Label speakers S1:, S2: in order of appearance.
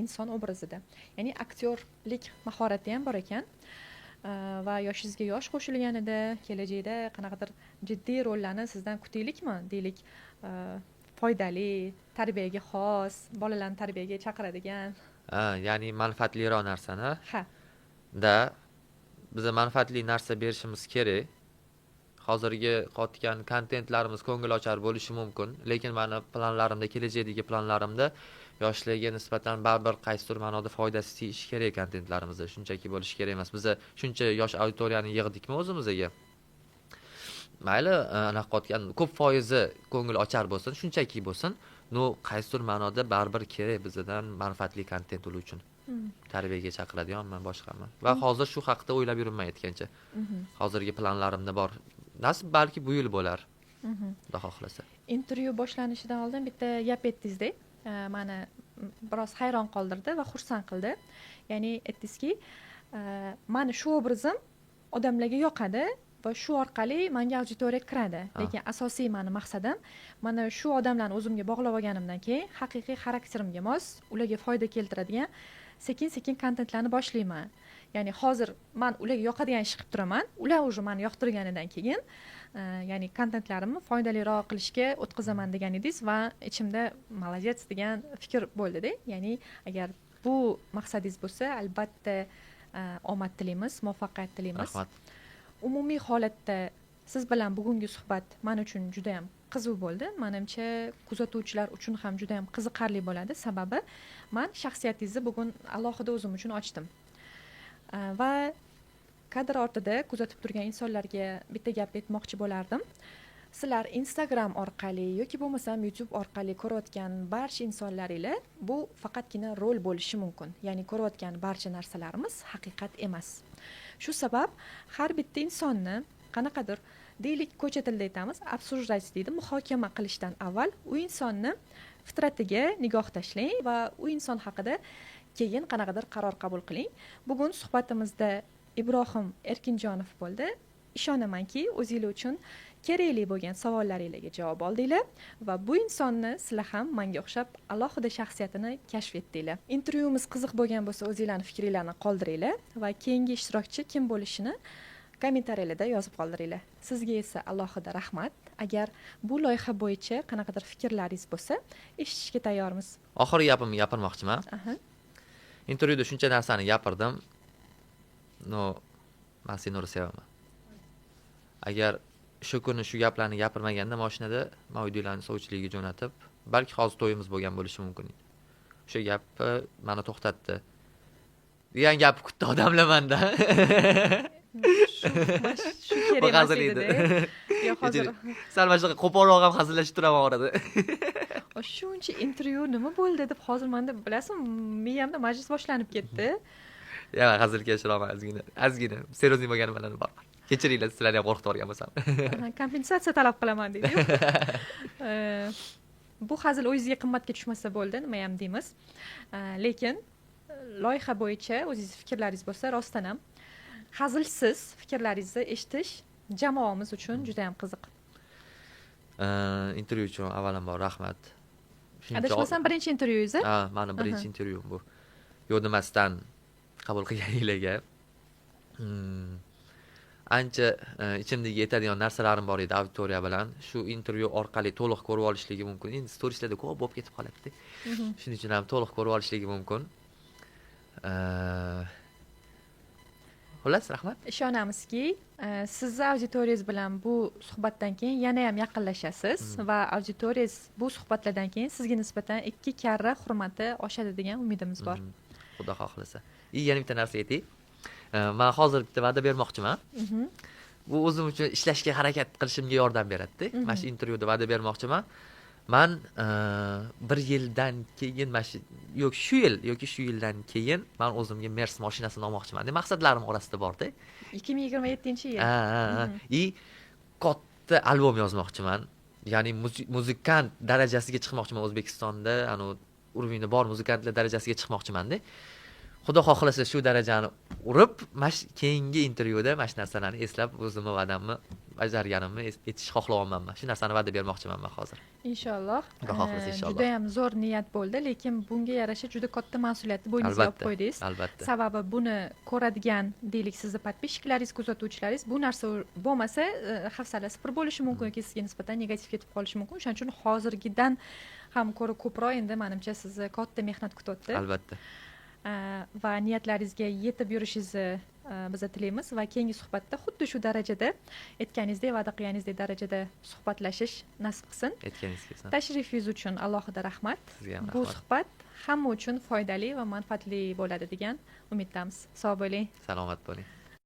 S1: inson obrazida. Ya'ni aktyorlik mahorati ham bor ekan. Va yoshingizga yosh qo'shilganida kelajakda qanaqadir jiddiy rollarni sizdan kutaylikmi deylik, foydali, tarbiyaga xos, bolalarni tarbiyaga chaqiradigan.
S2: Ya'ni manfaatliroq narsani
S1: Ha.
S2: da biza manfaatli narsa berishimiz kerak. Hozirgi qotgan kontentlarimiz ko'ngilochar bo'lishi mumkin, lekin meni planlarimda, kelajakdagi planlarimda yoshlarga nisbatan baribir qaysidir ma'noda foydasi tegishi kerak kontentlarimizda. Shunchaki bo'lishi kerak emas. Biza shuncha yosh auditoriyani yig'dikmi o'zimizga? Mayli, anaqa qotgan ko'p foizi ko'ngilochar bo'lsin, shunchaki bo'lsin, qaysidir ma'noda baribir kerak bizdan manfaatli kontent bo'lishi uchun. Tarbiyaga chaqiradiganman, boshqami. Va hozir shu haqida o'ylab yuribman aytgancha. Hozirgi planlarimda bor. Nasib balki bu yil bo'lar. Xudo xohlasa.
S1: Intervyu boshlanishidan oldin bitta gap aytdingiz-da, meni biroz hayron qoldirdi va xursand qildi. Ya'ni aytdingizki, meni shu obrazim odamlarga yoqadi va shu orqali menga auditoriya kiradi. Lekin asosiy meni maqsadim mana shu odamlarni o'zimga bog'lab olganimdan keyin haqiqiy xarakterimga mos, ularga foyda keltiradigan sekin-sekin kontentlarni boshlayman. Ya'ni hozir men ularga yoqadigan ish qilib turaman. Ular уже meni yoqtirganidan keyin, ya'ni kontentlarimni foydaliroq qilishga o'tkazaman degan edingiz va ichimda молодец degan fikr bo'ldi-da. Ya'ni agar bu maqsadingiz bo'lsa, albatta omad tilaymiz, muvaffaqiyat tilaymiz.
S2: Rahmat.
S1: Umumiy holatda siz bilan bugungi suhbat men uchun juda ham qiziq bo'ldi. Menimcha kuzatuvchilar uchun ham juda ham qiziqarli bo'ladi. Sababi men shaxsiyatingizni bugun alohida o'zim uchun ochdim. Va kadr ortida kuzatib turgan insonlarga bitta gap aytmoqchi bo'lardim. Sizlar Instagram orqali yoki bo'lmasam YouTube orqali ko'rayotgan barcha insonlaringlar bu faqatgina rol bo'lishi mumkin. Ya'ni ko'rayotgan barcha narsalarimiz haqiqat emas. Shu sabab har bitta insonni qanaqadir deylik, ko'cha tilida aytamiz, обсуждать deydi, muhokama qilishdan avval u insonni fitratiga nigoh tashlang va u inson haqida keyin qanaqadir qaror qabul qiling. Bugun suhbatimizda Ibrohim Erkinjonov bo'ldi. Ishonamanki, o'zingizlar uchun kerakli bo'lgan savollaringizga javob oldinglar va bu insonni sizlar ham menga o'xshab alohida shaxsiyatini kashf etdinglar. Intervyumiz qiziq bo'lgan bo'lsa, o'zingizlarning fikringizni qoldiringlar va keyingi ishtirokchi kim bo'lishini kommentariyalarda yozib qoldiringlar. Sizga esa alohida rahmat. Agar bu loyiha bo'yicha qanaqadir fikrlaringiz bo'lsa, eshitishga tayyormiz.
S2: Oxirgi gapimni gapirmoqchiman. Intervyuda shuncha narsani gapirdim. Men seni sevaman. Agar shu kuni shu gaplarni gapirmaganda mashinada men uydagilarni sovchilikka jo'natib, balki hozir to'yimiz bo'lgan bo'lishi mumkin edi. O'sha gap meni to'xtatdi. degan gap kutdi odamlar menda.
S1: Shu kerak emas edi. Yo, hozir
S2: sal mana shunaqa qo'polroq ham hazillashib turaman orada.
S1: Shuncha intervyu nima bo'ldi deb hozir menda bilasizmi, miyamda majlis boshlanib ketdi.
S2: Ya, hazilkashroqman ozgina. Seriozniy bo'lganim bilan bor. Kechiringlar, sizlarni ham qo'rqitib yuborgan bo'lsam.
S1: Kompensatsiya talab qilaman deydi. Bu hazil o'zingizga qimmatga tushmasa bo'ldi, nima ham deymiz. Lekin loyiha bo'yicha o'zingiz fikrlaringiz bo'lsa, rostdan ham hazilsiz fikrlaringizni eshitish jamoamiz uchun juda ham qiziq.
S2: Intervyu uchun avvalambor rahmat.
S1: Adashmasam birinchi intervyungiz?
S2: Meni birinchi intervyum bu. Yo'dimasdan qabul qilganingizga. Ancha ichimdagi yetadigan narsalarim bor edi auditoriya bilan. Shu intervyu orqali to'liq ko'rib olishligi mumkin. Endi storieslarda ko'p bo'lib ketib qoladi. Shuning uchun ham to'liq ko'rib olishligi mumkin. Xullas, rahmat.
S1: Ishonamizki, siz auditoriyangiz bilan bu suhbatdan keyin yana ham yaqinlashasiz va auditoriyangiz bu suhbatlardan keyin sizga nisbatan 2 karra hurmati oshadi degan umidimiz bor.
S2: Xudo xohlasa. Yana bitta narsa aytay. Men hozir bitta va'da bermoqchiman. Bu o'zim uchun ishlashga harakat qilishimga yordam beradi. Mana shu intervyuda va'da bermoqchiman. Men 1 yildan keyin shu yil yoki shu yildan keyin men o'zimga Mercedes mashinasini olmoqchiman. Maqsadlarim orasida bor-da.
S1: 2027-yil.
S2: Katta albom yozmoqchiman. Ya'ni muzikant darajasiga chiqmoqchiman O'zbekistonda, urovingda bor muzikantlar darajasiga chiqmoqchiman-da. Xudo xohlasa shu darajani urib, keyingi intervyuda mana shu narsalarni eslab, o'zimni va'damni bajarganimni etish xohlayapman. Shu narsani va'da bermoqchiman men hozir.
S1: Inshaalloh.
S2: Xudo xohlasa inshaalloh.
S1: Juda ham zo'r niyat bo'ldi, lekin bunga yarasha juda katta mas'uliyatni bo'yningizga olib qo'ydingiz.
S2: Albatta.
S1: Sababi buni ko'radigan, deylik, sizni podpисчикларingiz, kuzatuvchilaringiz bu narsa bo'lmasa, hafsalasi pir bo'lishi mumkin yoki sizga nisbatan negativ ketib qolishi mumkin. Shuning uchun hozirgidan ham ko'ra ko'proq endi menimcha sizni katta mehnat kutyapti.
S2: Albatta.
S1: Va niyatlaringizga yetib yurishingizni biz tilaymiz va keyingi suhbatda xuddi shu darajada aytganingizdek, va'da qilganingizdek darajada suhbatlashish nasib qilsin.
S2: Aytganingizga.
S1: Tashrifingiz uchun alohida rahmat.
S2: Sizga ham
S1: Bu
S2: rahmat.
S1: suhbat hamma uchun foydali va manfaatli bo'ladi degan umiddamiz. Sog' bo'ling.
S2: Salomat bo'ling.